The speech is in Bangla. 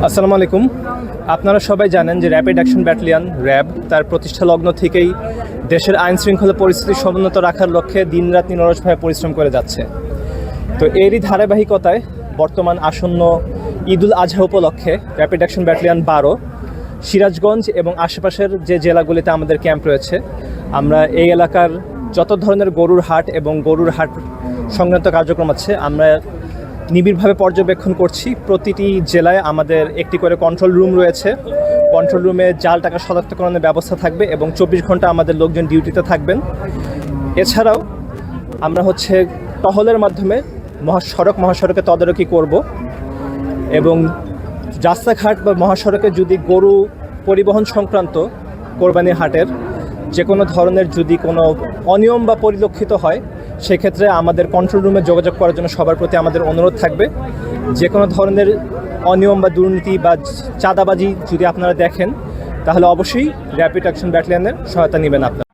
আসসালামু আলাইকুম। আপনারা সবাই জানেন যে র্যাপিড অ্যাকশন ব্যাটালিয়ন র্যাব তার প্রতিষ্ঠা লগ্ন থেকেই দেশের আইন শৃঙ্খলা পরিস্থিতি সমুন্নত রাখার লক্ষ্যে দিনরাত নিরলসভাবে পরিশ্রম করে যাচ্ছে। তো এরই ধারাবাহিকতায় বর্তমান আসন্ন ঈদুল আজহা উপলক্ষে র্যাপিড অ্যাকশন ব্যাটালিয়ন 12 সিরাজগঞ্জ এবং আশেপাশের যে জেলাগুলিতে আমাদের ক্যাম্প রয়েছে, আমরা এই এলাকার যত ধরনের গরুর হাট এবং গরুর হাট সংক্রান্ত কার্যক্রম আছে আমরা নিবিড়ভাবে পর্যবেক্ষণ করছি। প্রতিটি জেলায় আমাদের একটি করে কন্ট্রোল রুম রয়েছে। কন্ট্রোল রুমে জাল টাকা শনাক্তকরণের ব্যবস্থা থাকবে এবং 24 ঘন্টা আমাদের লোকজন ডিউটিতে থাকবেন। এছাড়াও আমরা টহলের মাধ্যমে মহাসড়কে তদারকি করব এবং রাস্তাঘাট বা মহাসড়কে যদি গরু পরিবহন সংক্রান্ত কোরবানির হাটের যে কোনো ধরনের যদি কোনো অনিয়ম বা পরিলক্ষিত হয়, সেক্ষেত্রে আমাদের কন্ট্রোল রুমে যোগাযোগ করার জন্য সবার প্রতি আমাদের অনুরোধ থাকবে। যে কোনো ধরনের অনিয়ম বা দুর্নীতি বা চাঁদাবাজি যদি আপনারা দেখেন, তাহলে অবশ্যই র্যাপিড অ্যাকশন ব্যাটালিয়নের সহায়তা নেবেন আপনারা।